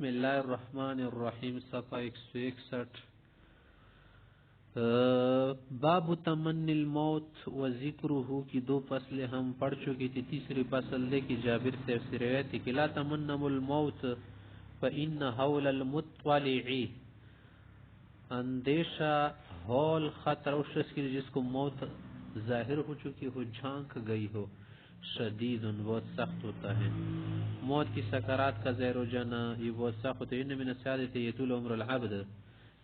بسم اللہ الرحمن الرحیم صفحہ 161 باب تمنی الموت و ذکرہ کی دو فصل ہم پڑھ چکے تھے. تیسری فصل دے کہ جابر سے روایت ہے کہ لا تمنوا الموت فإن حول المطلع اندیشہ ہول خطر اس شخص کی جس کو موت ظاہر ہو چکی ہو, جھانک گئی ہو, شدید بہت سخت ہوتا ہے. موت کی سکرات کا زیر و جانا یہ بہت سخت ہوتا ہے. ان من السعادت یطول عمر العبد,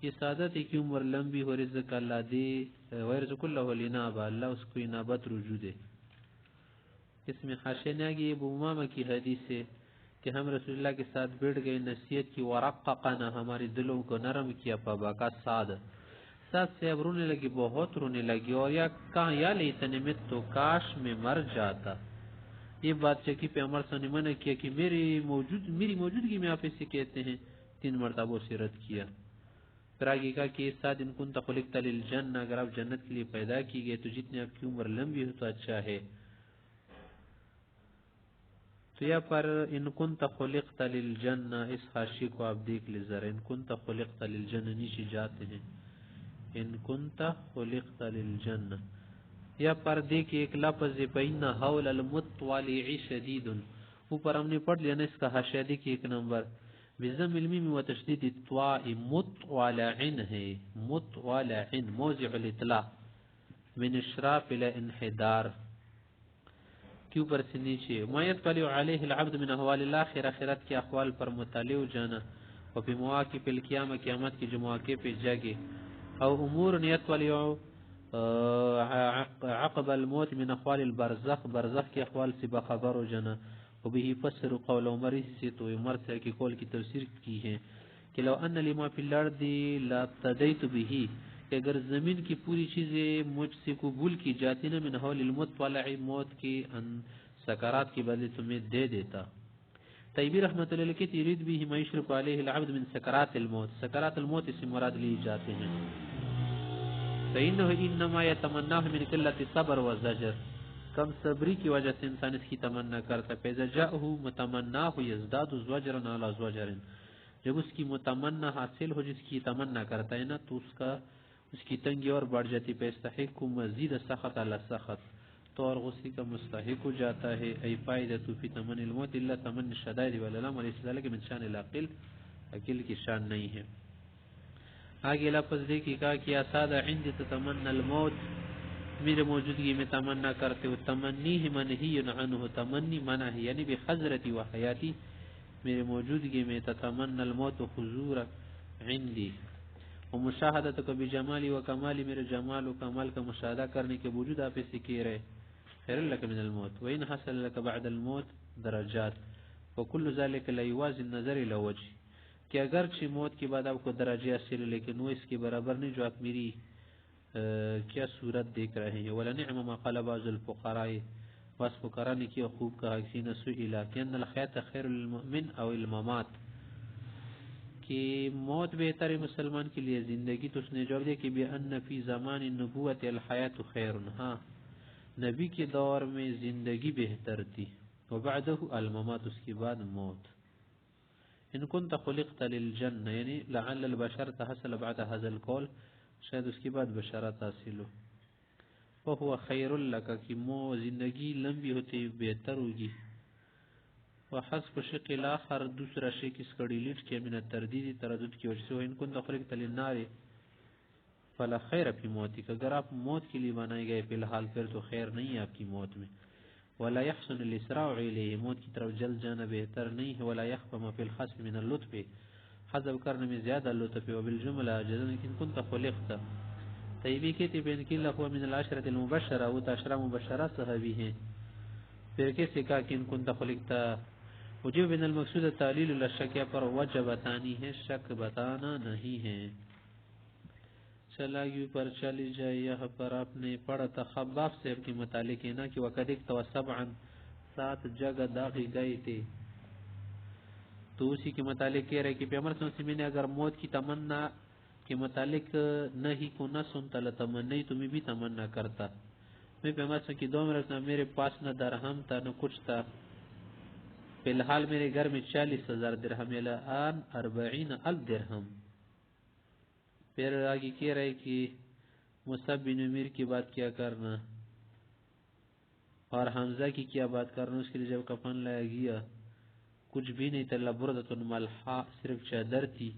یہ سعادت ہے کہ عمر لمبی ہو, رزق اللہ دے, ویرزق اللہ الانابہ, اللہ اس کو انابت رجوع دے. اس میں حاشیہ کی ابو امامہ کی حدیث ہے کہ ہم رسول اللہ کے ساتھ بیٹھ گئے, نصیحت کی, ورققنا ہماری دلوں کو نرم کیا, پاباکا سعد ساتھ سے اب رونے لگی, بہت رونے لگی, اور یا کہاں یا لیتنی مت تو کاش میں مر جاتا. یہ بات چکی پیغمبر صلی اللہ علیہ وسلم نے منع کیا کہ میری موجودگی میں آپ اسے کہتے ہیں. 3 مرتبہ سے رد کیا. پھر آگے کہا کہ ساتھ ان کنت خلقت للجنہ, اگر آپ جنت کے لیے پیدا کی گئے تو جتنے آپ کی عمر لمبی ہو تو اچھا ہے. تو یا پر ان کنت خلقت للجنہ, اس حاشی کو آپ دیکھ لیں ذرا. ان کنت خلقت للجنہ نیچے جاتے ہیں, ان کنت خلقت للجنہ. یا پر دیکھیں ایک لفظ بین حول المطلع شدید, اوپر ہم نے پڑھ لیا نا, اس کا حاشیہ دیکھیں 1 نمبر بضم المیم و تشدید الطاء, مطلع ہے, مطلع موضع الاطلاع من اشراف الى انحدار کے اوپر سے نیچے. ما یطلع علیہ العبد من احوال الاخرہ, آخرت کے احوال پر مطالع ہو جانا, و فی مواقف القیامہ, قیامت کی جو مواقع پہ جگہ, او امور یطلع عقب الموت من احوال البرزخ, برزخ کے احوال سے باخبر ہو جانا. و به فسر قول عمر, سے تو عمر سے کی قول کی تفسیر کی ہے کہ لو ان لما فی الارض لابتدیت به, کہ اگر زمین کی پوری چیزیں مجھ سے قبول کی جاتی نا, من حول المطلع, موت کی سکرات کے بدلے تمہیں دے دیتا. طیبی رحمۃ اللہ علیہ کی یرید به ما یشرف علیہ العبد من سکرات الموت, سکرات الموت سے مراد لی جاتے ہیں. فإنه انما يتمناه من قلة الصبر والزجر, کم صبری کی وجہ سے انسان اس کی تمنا کرتا. فإذا جاءه متمناه يزداد زجرا على زجر, جب اس کی متمنا حاصل ہو, جس کی تمنا کرتا ہے نا, تو اس کی تنگی اور بڑھ جاتی. فیستحق مزید سخط على سخط, تو اور غصے کا مستحق ہو جاتا ہے. ای فائدۃ فی تمنی الموت الا تمنی الشدائد والالام, وليس ذلك من شان العقل, عقل کی شان نہیں ہے. آگے لفظ دیکھیں کہا کہ اسادہ عندی تتمنى الموت, میرے موجودگی میں تمنا کرتے ہو. تمنی منہی عنہ, تمنی منع ہے, یعنی بحضرتی و حیاتی, میرے موجودگی میں تتمنى الموت حضور عندی, و مشاہدت کو بجمالی و کمالی, میرے جمال و کمال کا مشاہدہ کرنے کے وجود آپ اسے کہہ رہے. خیر لک من الموت و ان حصل لک بعد الموت درجات, وکل ذلك لا یوازی النظر الى وجه, کہ اگرچہ موت کے بعد آپ کو درجے حاصل, لیکن وہ اس کے برابر نہیں جو آپ میری کیا صورت دیکھ رہے ہیں. وَلَنِعْمَ مَا قَالَ بَعْضُ الْفُقَرَاءِ, بعض فقراء نے کیا خوب کہا حسین سئلہ کہ الحیات خیر للمؤمن او الممات, کہ موت بہتر ہے مسلمان کے لیے زندگی. تو اس نے جواب دیا کہ بِأَنَّ فِي زَمَانِ النُّبُوَّةِ الْحَيَاةُ خَيْرٌ, ہاں نبی کے دور میں زندگی بہتر تھی. وَبَعْدَهُ الْمَمَاتُ, اس کے بعد موت. ان كنت خلقت للجنہ, یعنی لعل البشرۃ حصل بعد هذا القول, شاید اس کے بعد بشارت حاصل ہو. وهو خیر لک, کہ مو زندگی لمبی ہوتی بہتر ہوگی. وحسب شق الاخر, دوسرا شق اس کا ڈیلیٹ کیا, من التردید, تردد کی وجہ سے. ان كنت خلقت للنار فلا خیر فی موتک, اگر آپ موت کے لیے بنائے گئے فی الحال, پھر تو خیر نہیں ہے آپ کی موت میں. ولا يحسن الاسراع الیہ, موت کی طرف جلد جانا بہتر نہیں ہے. ولا يخفى ما فی الخصم من اللطف, حذف کرنے میں زیادہ لطف ہے. وبالجملہ جزم ان كنت خلقت, طیبی کہتے بین کی لہو من العشرۃ المبشرہ, وہ عشرہ مبشرہ صحابی ہیں. پھر کیسے کہا کہ ان کنت خلقت, وجب بین المقصود تعلیل الشک, پر وجہ بتانی ہے, شک بتانا نہیں ہے. چلاگی پر چلی جائے. یہاں پر آپ نے پڑھا تھا خباب سے اپنے متعلق ہے نا, کہ وقد اکتوى سبعا, 7 جگہ داغی گئے تھے. تو اسی کے متعلق کہہ رہے کہ پیغمبر صلی اللہ علیہ وسلم نے اگر موت کی تمنا کے متعلق نہیں کو نہ سنتا لتمنی, تمہیں بھی تمنا کرتا. میں پیغمبر صلی اللہ علیہ وسلم کی 2 مرتبہ میرے پاس نہ درہم تھا نہ کچھ تھا, فی الحال میرے گھر میں 40,000 درہم، الان 40,000 درہم. پھر آگے کہہ رہے کہ مصعب بن عمیر کی بات کیا کرنا اور حمزہ کی کیا بات کرنا. اس کے لیے جب کفن لایا گیا کچھ بھی نہیں تھا، بردۃ ملحا، صرف چادر تھی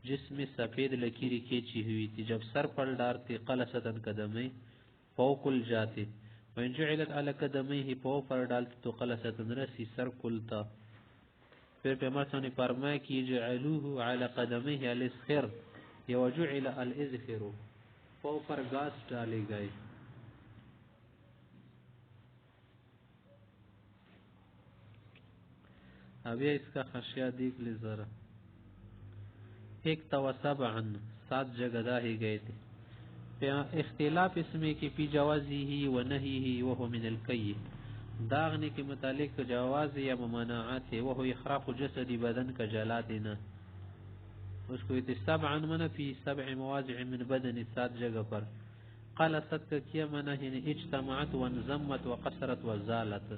جس میں سفید لکیریں کھینچی ہوئی تھی. جب سر پر ڈالتے قلصتن قدمیں پاؤں کھل جاتے، وَإِنْ جُعِلَتْ عَلَى قَدَمَيْهِ پاؤں پر ڈالتے تو قلصتن رسی سر کھلتا. پھر پیغمبر صلی اللہ علیہ وسلم نے فرمایا کہ جعلوه علی قدمیہ الاسخر یا وجعل الازخر، پاؤں پر گاس ڈالے گئے. اب یہ اس کا خشیہ دیکھ لے ذرا. ایک توسبعا 7 جگہ داہے گئے تھے. اختلاف اس میں کہ فی جوازی ہی و نہیں ہی وہ من الکی، داغنے کے متعلق جواز یا ممانعات ہے، وہ اخراق جسدی بدن کا جلا دینا. اس کو سبعا منع فی 7 مواضع من بدن، 7 جگہ پر. قلصت کا کیا منع ہے، اجتماعت وانضمت وقصرت وزالت،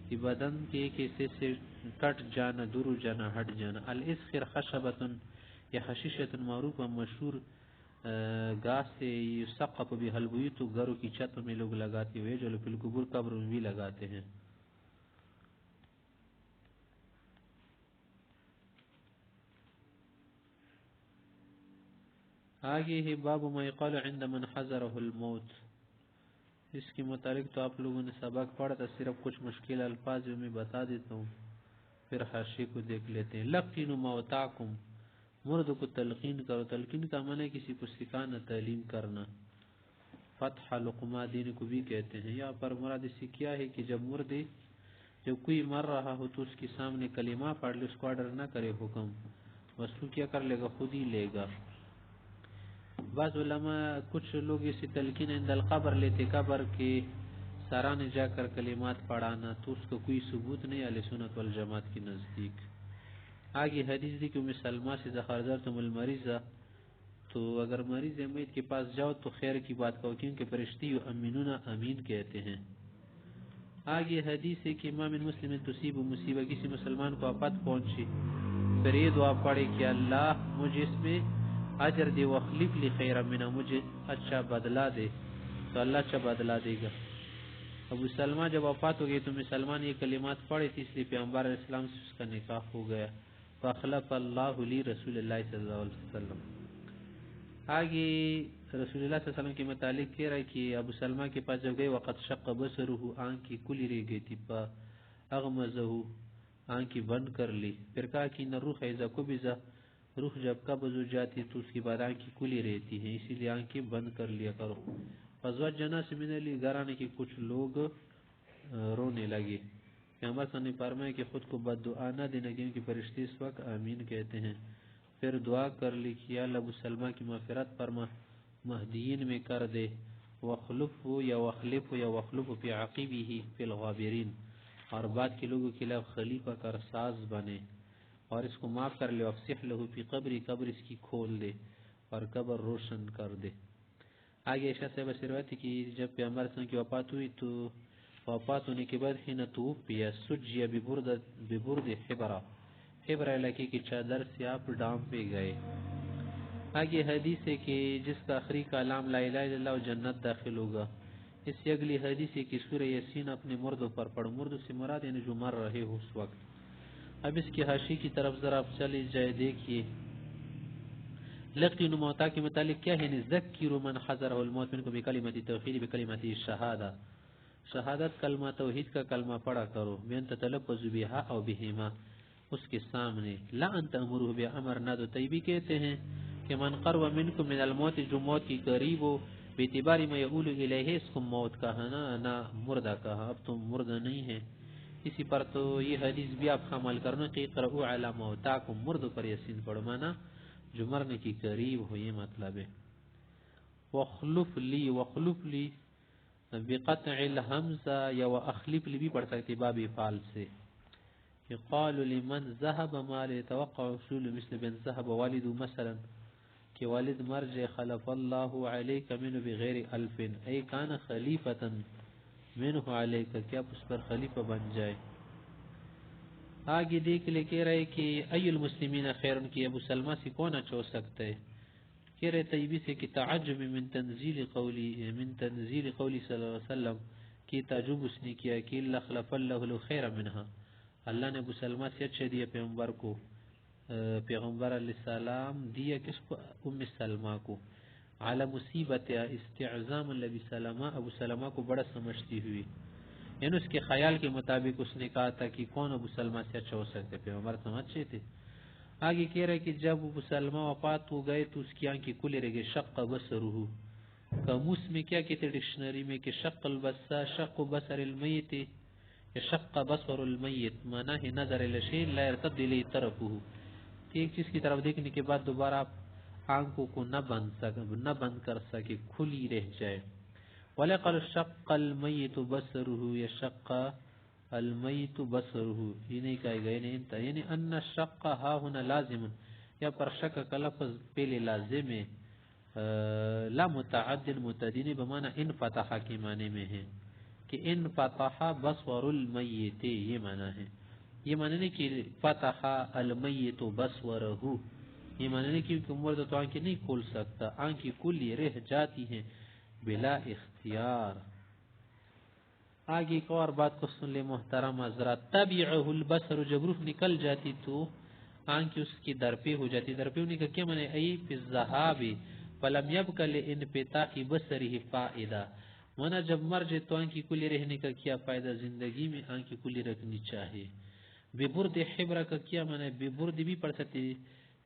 کہ بدن کے ایک حصے سے کٹ جانا، دور جانا، ہٹ جانا. الاسخر خشبت یا حشیشت معروف و مشہور گاس سے یسقف بها البیوت، گھروں کی چھت میں لوگ لگاتے ہوئے، جو فی القبور قبر میں بھی لگاتے ہیں. آگے ہے باب ما یقال عند من حضره الموت. اس کے متعلق تو آپ لوگوں نے سبق پڑھا تھا، صرف کچھ مشکل الفاظ میں بتا دیتا ہوں، پھر حاشیے کو دیکھ لیتے ہیں. لقینوا موتاکم، مرد کو تلقین کرو. تلقین کا معنی کسی کو سکھانا، تعلیم کرنا. فتح لقمہ دین کو بھی کہتے ہیں. یہاں پر مراد اس سے کیا ہے کہ جب کوئی مر رہا ہو تو اس کے سامنے کلمہ پڑھ لے، اس کو آرڈر نہ کرے حکم، بس تو کیا کر لے گا، خود ہی لے گا. بعض علماء کچھ لوگ اسی تلقین عند القبر لیتے، قبر کے سرانے جا کر کلمات پڑھانا، تو اس کو کوئی ثبوت نہیں اہل سنت والجماعت کے نزدیک. آگے حدیث دی کہ ام سلمہ سے زخرزرتم المریضہ، تو اگر مریض میت کے پاس جاؤ تو خیر کی بات کہو، کیونکہ فرشتے یؤمنون امین کہتے ہیں. آگے حدیث ہے کہ ما من مسلم تصیب مصیبہ، کسی مسلمان کو آفت پہنچی، پھر یہ دعا پڑھے کہ اللہ مجھے اس میں اجر دے، واخلف لی خیرا منہ، مجھے اچھا بدلہ دے، تو اللہ اچھا بدلہ دے گا. ابو سلمہ جب وفات ہو گئی تو مسلمان یہ کلمات پڑھے تھے، اس لیے پیغمبر علیہ السلام سے اس کا نکاح ہو گیا. فاخلف اللہ لی رسول اللہ صلی اللہ علیہ وسلم. آگے رسول اللہ صلی اللہ علیہ وسلم کے متعلق کہہ رہا ہے کہ ابو سلمہ کے پاس جب گئے، وقت شق بصرہ، آنکھ کی کلی رہ گئی تھی، اغمزہ، آنکھ بند کر لی. پھر کہا کہ ان الروح اذا قبض، روح جب قبض ہو جاتی تو اس کی بعد آنکھ کلی رہتی ہے، اسی لیے آنکھیں بند کر لیا کرو. فزوج جناس من علی، گھرانے کے کچھ لوگ رونے لگے. پیغمبر صلی اللہ علیہ وسلم نے فرمایا کہ خود کو بد دعا نہ دینا، کیونکہ فرشتے اس وقت آمین کہتے ہیں. پھر دعا کر لی کہ یا اللہ ابو سلمہ کی مغفرت فرما، مہدیین میں کر دے، وخلف فی عقیبہ فی الغابرین، اور بعد کے لوگوں کے لیے خلیفہ کر ساز بنے، اور اس کو معاف کر لے. افسح له فی قبری، قبر اس کی کھول دے اور قبر روشن کر دے. آگے عائشہ صاحبہ سے روایت ہے کہ جب پیغمبر صلی اللہ علیہ وسلم کی وفات ہوئی تو وفات ہونے کے بعد حین توفی سجی ببرد حبرہ، حبرہ علاقے کی چادر سے آپ ڈام پہ گئے. آگے حدیث ہے کہ جس کا آخری کلام لا الہ الا اللہ جنت داخل ہوگا. اس سے اگلی حدیث ہے کہ سورہ یاسین اپنے مردوں پر پڑھو. مردوں سے مراد یعنی جو مر رہے ہو اس وقت. اب اس کی حاشی کی طرف ذرا آپ چلے جائے، دیکھیے لقین موتا کے متعلق کیا ہے، ذکروا من حضرہ الموت منکم بکلمۃ التوحید، بکلمۃ الشہادہ، شہادت کلمہ توحید کا کلمہ پڑھا کرو، بین تتلفظ بہا او بہما، اس کے سامنے. لا ان تأمروه بامر، نہ تو طیبی کہتے ہیں کہ من قرب منکم من الموت، جو موت کی قریب ہو، باعتبار ما یقول الیہ، اس کو موت کہا نہ مردہ کہا، اب تم مردہ نہیں ہے. اسی پر تو یہ حدیث بھی آپ کا عمل کرنا کہ قرؤوا علی موتاکم، مردوں پر یاسین پڑھو، مانا جو مرنے کی قریب ہو، یہ مطلب ہے. وخلف لی بقطع الحمزہ، یا واخلف لی بھی پڑھ سکتے باب فعل سے. قال لمن ذهب ما يتوقع حصول مثل بن ذهب والد مثلا، کہ والد مر جائے، خلف اللہ علیک منه بغیر الف، ای کان خلیفتا منه علیک، کیا اس پر خلیفہ بن جائے. آگے دیکھ لے کہہ رہے کہ ای المسلمین خیر کی ابو سلمہ سے کون اچھا ہو سکتا ہے؟ کہہ رہے طیبی سے کہ تعجب من تنزیل قولی صلی اللہ علیہ وسلم کی تعجب اس نے کیا کہ اللہ خلف اللہ خیر منہا، اللہ نے ابو سلمہ سے اچھا دیا پیغمبر کو، پیغمبر علیہ السلام دیا کس کو؟ ام سلمہ کو، علی مصیبت استعظام النبی سلمہ، ابو سلمہ کو بڑا سمجھتی ہوئی، یعنی اس کے خیال کے مطابق اس نے کہا تھا کہ کون ابو سلمہ سے اچھا ہو سکتے، پیغمبر سمجھتے تھے۔ آگے کہہ رہے کہ جب ابو سلمہ وفات ہو گئے تو اس کی آنکھیں کھلے رہ گئے، شق بصرہ، قاموس میں کیا کہتے ڈکشنری میں کہ شق البصر، شق بصر المیت یا شق بصر المیت، معنی ہے نظر الشیء لا يرتد الیہ طرفہ، کہ ایک چیز کی طرف دیکھنے کے بعد دوبارہ آپ آنکھوں کو نہ بند کر سکے، کھلی رہ جائے۔ وَلَقَدْ شَقَّ الْمَيِّتُ بَصَرُهُ يَشَقَّ الْمَيِّتُ بَصَرُهُ، یہ نہیں کہا گیا یعنی ان الشق ہا ہونا لازم، یا پر شک کا لفظ پہلے لازم ہے، لا متعدد متعدین بمعنی ان فتح کے معنی میں ہے کہ ان فتح بصر المیت، یہ معنی ہے، یہ معنی نہیں کہ فتح المیت بصورہ، یہ معنی نہیں کہ مرد تو آنکھیں نہیں کھول سکتا، آنکھیں کھلی رہ جاتی ہیں بلا اختیار۔ آگے ایک اور بات کو سن لے محترم حضرات، تبعہ البصر، جب روح نکل جاتی تو آنکھ اس کی درپے ہو جاتی، درپے ہونے کا کیا معنی؟ ای فی الذہاب فلم یبق لانفتاح بصرہ فائدہ، مانا جب مر جائے تو آنکھ کھلی رہنے کا کیا فائدہ؟ زندگی میں آنکھ کھلی رکھنی چاہیے۔ ببرد حبرہ کا کیا معنی؟ ببرد بھی پڑھ سکتے،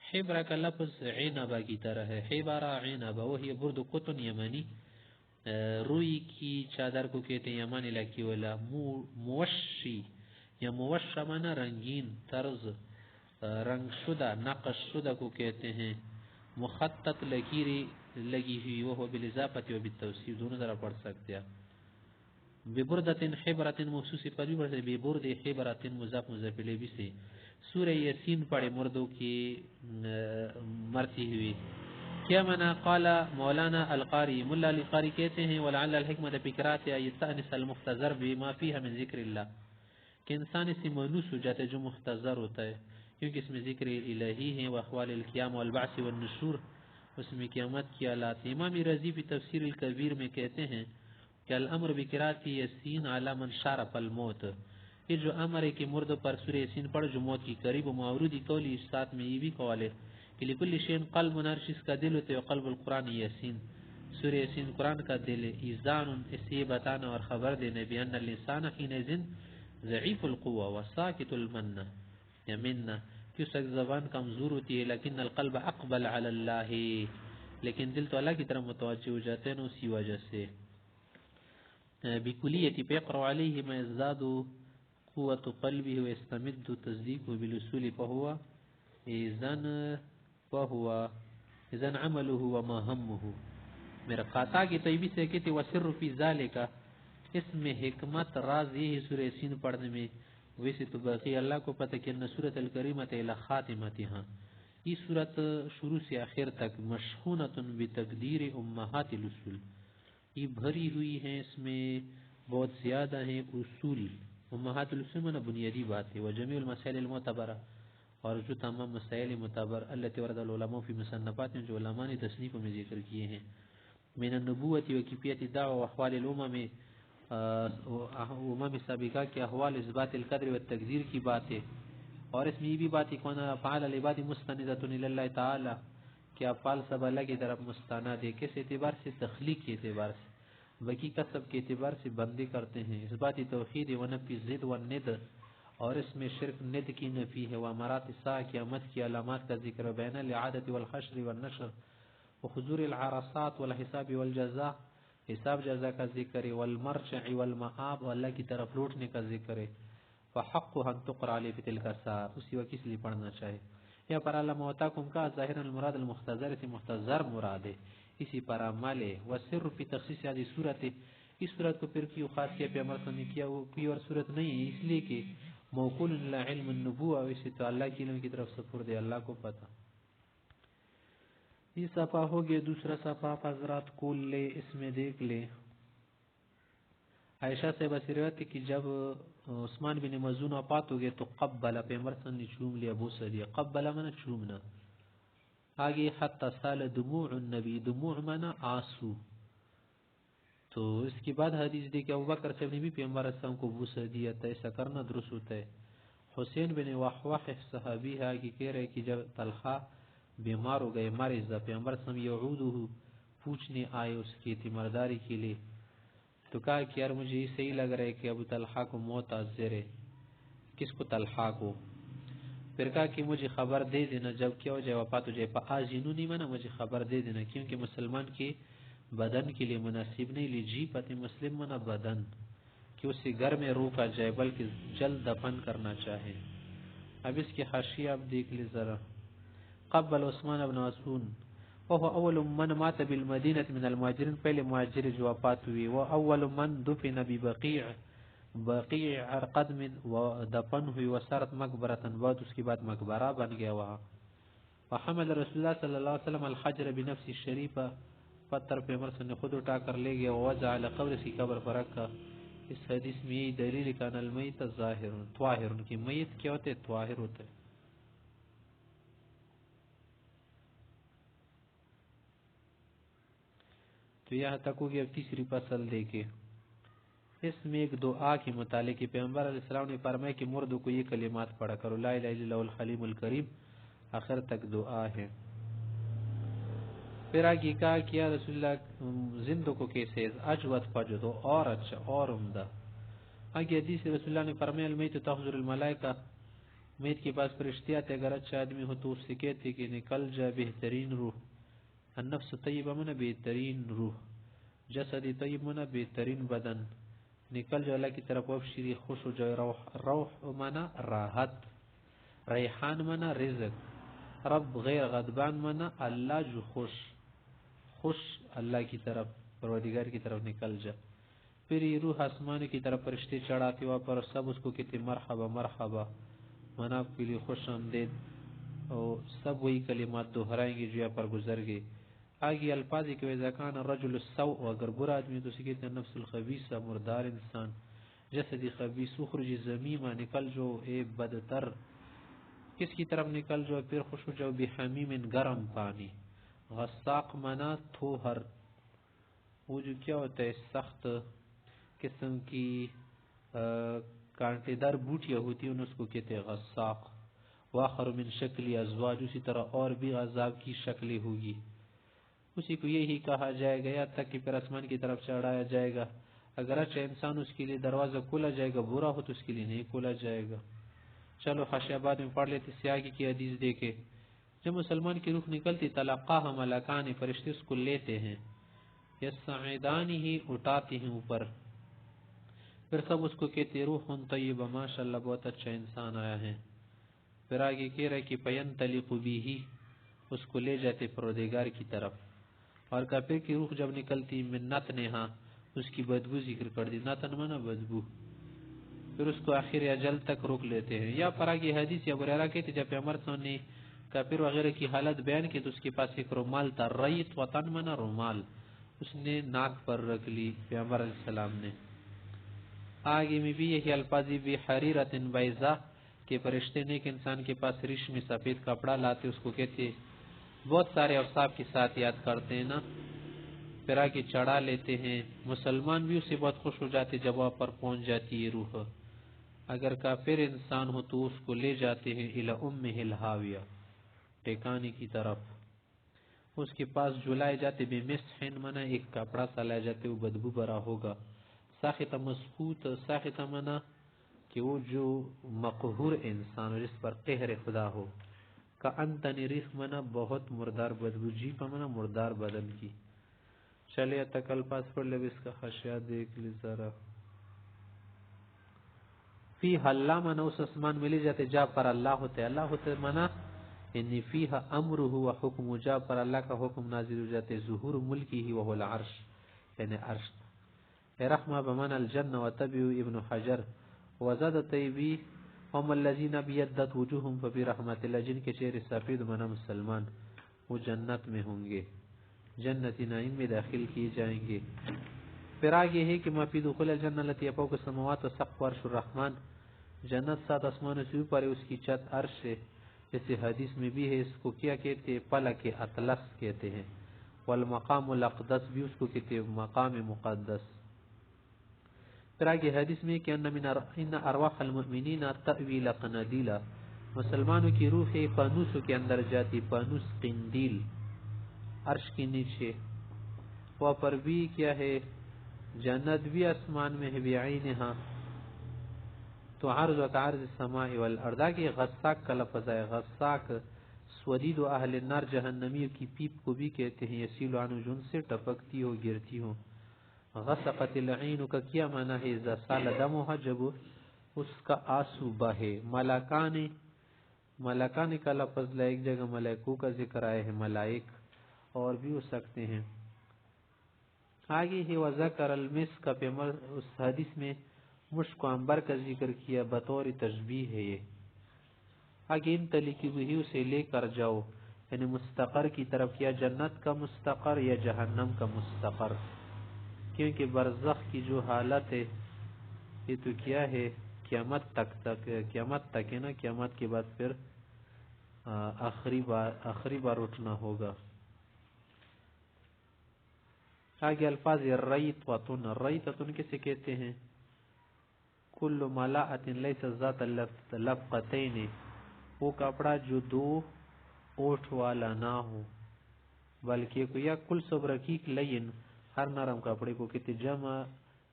حبرہ کا لفظ عنبہ کی طرح ہے، حبرہ عنبہ، وہی برد قطن یمنی، روئی کی چادر کو کہتے ہیں یمن علاقے والا، موشی یا موشہ معنی رنگین، طرز رنگ شدہ، نقش شدہ کو کہتے ہیں، مخطط لکیری لگی ہوئی، وہ بالاضافت و بالتوسیع، دونوں ذرا پڑھ سکتے ہیں۔ ببردت حبرت مخصوصی پر بھی پڑھ سکتے، ببرد حبرت مضاف مضاف الیہ بھی سے۔ سورہ یاسین پڑھے مردوں کی مرتی ہوئی، کیا معنی؟ قال مولانا القاری، ملا علی قاری کہتے ہیں ولعل الحکمت فکرات یستأنس المحتضر بما فیها من ذکر اللہ، کہ انسان اس سے مانوس ہو جاتا ہے جو محتضر ہوتا ہے، کیونکہ اس میں ذکر الہی ہے، واحوال القیام والبعث والنشور، اس میں قیامت کی حالات۔ امام رضی فی تفسیر الکبیر میں کہتے ہیں کہ الامر بقراءۃ یاسین علی من شارف الموت، یہ جو امر ہے کہ مرد پر سورہ یاسین پڑھ جو موت کی قریب، و معروضی قولی ساتھ میں یہ بھی قول ہے کہ لکل شیء قلب، ہر چیز کا دل ہوتا ہے، قلب القرآن یاسین، سورہ یاسین قرآن کا دل ہے، ایذان، اس سے بتانا اور خبر دینا بان الانسان حینئذ ضعیف القوہ وساکت المنہ یا منہ، کہ اس وقت زبان کمزور ہوتی ہے لیکن القلب اقبل علی اللہ، لیکن دل تو اللہ کی طرف متوجہ ہو جاتے ہیں اسی وجہ سے۔ بکلیتی فیقرأ علیہ ما یزداد قوت قلبه ویستمد تصدیقه بالاصول اذن عمله وما همه۔ میرا قاطع کی طیبی سے کہتے وسر فی ذالک، اس میں حکمت راز یہ ہے سورہ یاسین پڑھنے میں، ویسے تو باقی اللہ کو پتہ کہ ان سورۃ الکریمۃ الی خاتمتها، یہ سورت شروع سے آخر تک مشحونۃ بتقدیر امہات الاصول، یہ بھری ہوئی ہیں، اس میں بہت زیادہ ہیں اصول، امہات الاصول میں بنیادی بات ہے، وجمیع المسائل المعتبرہ، اور جو تمام مسائل معتبر التي ورد العلماء فی مصنفات، جو علماء نے تصنیفوں میں ذکر کیے ہیں، من النبوت و کیفیت الدعوہ و احوال الامم، امم سابقہ کے احوال، اثبات القدر و تقدیر کی بات ہے، اور اس میں یہ بھی بات ہے کہ افعال العباد مستندۃ الی اللہ تعالی، کہ افعال سب اللہ کی طرف مستند ہے، کس اعتبار سے؟ تخلیق کے اعتبار سے، باقی کسب کے اعتبار سے بندے کرتے ہیں، اثبات توحید و نفی ضد و ند، اور اس میں شرک ند کی نفی ہے، وامارات الساعہ، قیامت کی علامات کا ذکر، بین العادت والحشر والنشر وحضور العرصات والحساب والجزاء، حساب جزا کا ذکر ہے، والمرجع والمآب، اللہ کی طرف لوٹنے کا ذکر ہے، فحق ان تقرأ علی فی تلک الساعہ، اسی وقت اس لیے پڑھنا چاہیے۔ یا پر علم وتاکم کا ظاہر المراد المحتضر سے محتضر مراد ہے، اسی پر عمل ہے، والسر فی تخصیص هذه صورت، اس صورت کو پھر کیوں خاص کیا پیغمبر صلی اللہ علیہ وسلم نے کیا؟ وہ کوئی اور صورت نہیں ہے، اس لیے کہ موکول الی علم النبوہ، ویسے تو اللہ کی علم کی طرف سپرد ہے، اللہ کو پتہ۔ یہ صفحہ ہو گیا، دوسرا صفحہ حضرات کھول لے، اس میں دیکھ لے، عائشہ سے بس روایت ہے کہ جب عثمان بن مظعون وفات ہو گئے تو قبل پیغمبر صلی اللہ علیہ وسلم نے چوم لیا بوسہ دیا. قبل مانا چومنا. آگے حتی سال دموع النبی, دموع مانا آنسو. تو اس کے بعد حدیث دی کہ ابوبکر صاحب نے بھی پیغمبر صلی اللہ علیہ وسلم کو بوسہ دیا تھا. ایسا کرنا درست ہوتا ہے. حسین بن وحوح صحابی ہے, آگے کہہ رہے کہ جب طلحہ بیمار ہو گئے مرض دا پیغمبر صلی اللہ علیہ وسلم یعودہ پوچھنے آئے اس کی تیمارداری کے لیے, تو کہا کہ یار مجھے یہ صحیح لگ رہا ہے کہ ابو طلحہ کو موت حاضر ہے. کس کو؟ طلحہ کو. پھر کہا کہ مجھے خبر دے دینا جب کیا ہو جائے وفات ہو جائے. آجینو نہیں مانا مجھے خبر دے دینا, کیونکہ مسلمان کے بدن کے لیے مناسب نہیں لی جی پتہ مسلم منا بدن کہ اسے گھر میں روکا جائے بلکہ جلد دفن کرنا چاہے. اب اس کی حاشیہ آپ دیکھ لیں ذرا. قبل عثمان بن عفان وهو اول من مات بالمدینہ من المہاجرین, پہلے مہاجر جو وفات ہوئے. وہ اول من دفن ببقیع, بقیع عرقد من ودفن ہوئی. وصارت مقبرة بعد اس کے بعد مقبرہ بن گیا وہاں. وحمل رسول اللہ صلی اللہ علیہ وسلم الحجر بنفس الشریفہ, پتھر پیغمبر صلی اللہ علیہ وسلم نے خود اٹھا کر لے گیا. ووضع علی قبر, اس کی قبر پر رکھا. اس حدیث میں یہی دلیل کان المیت ظاہر طاہر, کہ میت کیا ہوتے؟ طاہر ہوتے. تو یہاں تک ہو گیا. تیسری فصل دیکھے, اس میں ایک دعا کی متعلق پیغمبر علیہ السلام نے فرمایا کہ مردوں کو یہ کلمات پڑھا کرو, لا الہ الا اللہ الحلیم الکریم, آخر تک دعا ہے. پھر آگے کہا کہ یا رسول اللہ زندوں کو کیسے؟ اجود فجدو, اور اچھا اور عمدہ. آگے حدیث رسول اللہ نے فرمایا المیت تحضر الملائکہ, میت کے پاس فرشتے آتے اگر اچھا آدمی ہو تو اس سے کہتے کہ نکل جا بہترین روح. النفس طیبہ منا بہترین روح, جسد طیب منا بہترین بدن. نکل جو اللہ کی طرف ابشری, خوش ہو جائے. روح منا راحت, ریحان منا رزق, رب غیر غضبان منا اللہ جو خوش, خوش اللہ کی طرف پروردگار کی طرف نکل جا. پھر یہ روح آسمان کی طرف فرشتے چڑھاتے ہوا پر سب اس کو کہتے مرحبا مرحبا, منا آپ کے لیے خوش آمدید. اور سب وہی کلمات دہرائیں گے جو یہاں پر گزر گئے. آگے الفاظ کہ وَإِذَا كَانَ الرَّجُلُ السَّوْءُ, اگر برا آدمی تو اسے کہتے ہیں نفس الخبیثہ, مردار انسان. جسد خبیث, اخرج ذمیمہ, نکل جو اے بدتر. کس کی طرف نکل جو؟ پھر خوش ہو جاؤ بحمیم, گرم پانی. غساق منا تھوہر, وہ جو کیا ہوتا ہے سخت قسم کی کانٹے دار بوٹیاں ہوتی ہیں, اس کو کہتے ہیں غساق. واخر من شکل ازواج, اسی طرح اور بھی عذاب کی شکلیں ہوگی. اسی کو یہی کہا جائے گا تک کہ پھر آسمان کی طرف چڑھایا جائے گا. اگر اچھا انسان اس کے لیے دروازہ کھولا جائے گا, برا ہو تو اس کے لیے نہیں کھولا جائے گا. چلو حاشیہ بعد میں پڑھ لیتے. اس سے آگے کی حدیث دیکھے, جب مسلمان کی روح نکلتی تلقاہ ملکان, فرشتے اس کو لیتے ہیں. یصعدان ہی, اٹھاتے ہیں اوپر. پھر سب اس کو کہتے روح طیبہ, ماشاءاللہ بہت اچھا انسان آیا ہے. پھر آگے کہہ رہے کہ فینطلق بہ, اس کو لے جاتے پروردگار کی طرف. اور کافر کی روح جب نکلتی من نتنہا, اس کی بدبو ذکر کر دی. نتن منا بدبو. پھر اس کو آخر اجل تک روک لیتے ہیں. یا پر آگے حدیث ابو ہریرہ کہتے جب پیغمبر صلی اللہ علیہ وسلم نے کافر وغیرہ کی حالت بیان کی تو اس کے پاس ایک رومال تھا. ریت وطن منا رومال, اس نے ناک پر رکھ لی پیغمبر علیہ السلام نے. آگے میں بھی یہی الفاظ بھی حریرۃ بیضاء, کہ فرشتے نے ایک انسان کے پاس ریشمی سفید کپڑا لاتے, اس کو کہتے بہت سارے اوصاف کے ساتھ یاد کرتے ہیں نا. پھر آگے چڑھا لیتے ہیں. مسلمان بھی اسے بہت خوش ہو جاتے جب وہاں پر پہنچ جاتی ہے روح. اگر کافر انسان ہو تو اس کو لے جاتے ہیں الی امہ الہاویہ, ٹھکانے کی طرف. اس کے پاس جلائے جاتے بمسحن منا, ایک کپڑا سا لائے جاتے, وہ بدبو برا ہوگا. ساخت مسخوط, ساخت منا کہ وہ جو مقہور انسان ہو, جس پر قہر خدا ہو. کا انتنی ریخ منا بہت مردار بدبو, جی کا منا مردار بدن کی. چلیے تک الفاظ پڑھ لے, اس کا خشیات دیکھ لی ذرا. فی اللہ منا, اس اسمان میں لے جاتے جا پر اللہ ہوتے. اللہ ہوتے منا انی فیہا امرہ و حکم, جا پر اللہ کا حکم نازل ہو جاتے. ظہور ملکی ہی وہو العرش, یعنی عرش. رحمہ بمن الجنہ و تبیو ابن حجر وزاد طیبی هم الذین بیدت وجوہم ففی رحمت اللہ, جن کے چہرے سفید منا مسلمان, وہ جنت میں ہوں گے, جنت نعیم میں داخل کیے جائیں گے. پھر آگے ہے کہ ما فی دخول الجنہ التي فوق السماوات وسقف عرش الرحمن، جنت 7 آسمانوں سے اوپر ہے، اس کی چھت عرش ہے. جیسے حدیث میں بھی ہے. اس کو کیا کہتے ہیں؟ فلک اطلس کہتے ہیں. والمقام الاقدس بھی اس کو کہتے ہیں مقام مقدس. پھر آگے حدیث میں کہ ان ارواح المؤمنین تأوی لقنادیل، مسلمانوں کی روح پانوسوں کے اندر جاتی. پانوس قندیل عرش کے نیچے. وہاں پر بھی کیا ہے؟ جنت بھی آسمان میں ہے بعینہا. تو عرض و عرض السماء والارض. کہ غساق کا لفظ ہے. غساق سودید و اہل النار جہنمیوں کی پیپ کو بھی کہتے ہیں. یسیل عنو جن سے ٹپکتی ہو گرتی ہو. غسقت العین کا کیا معنی ہے؟ اذا سال دمها، جب اس کا آنسو بہے. ملکان کا لفظ ایک جگہ ملائکوں کا ذکر آئے ہیں، ملائک اور بھی ہو سکتے ہیں. آگے ہے وذکر المسک کا پیمر. اس حدیث میں مشک و عنبر کا ذکر کیا بطور تشبیہ ہے. یہ آگے ان تلکی بھی اسے لے کر جاؤ، یعنی مستقر کی طرف، یا جنت کا مستقر یا جہنم کا مستقر. کیونکہ برزخ کی جو حالت ہے یہ تو کیا ہے؟ قیامت تک ہے نا. قیامت کے بعد پھر آخری بار اٹھنا ہوگا. آگے الفاظ ریطۃ. ریطۃ کسے کہتے ہیں؟ کل ملاءۃ لیس ذات لفقتین، وہ کپڑا جو 2 اوٹھ والا نہ ہو، بلکہ یا کل سب رقیق لین، ہر نرم کپڑے کو کہتے جمع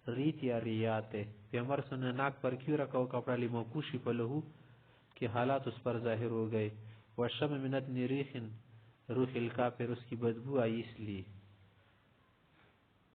ریت یا ریات ہے. پیغمبر نے ناک پر کیوں رکھا ہو کپڑا؟ لما کشف لہ، کہ حالات اس پر ظاہر ہو گئے. وشم من ریح روح الکافر، اس کی بدبو آئی اس لیے.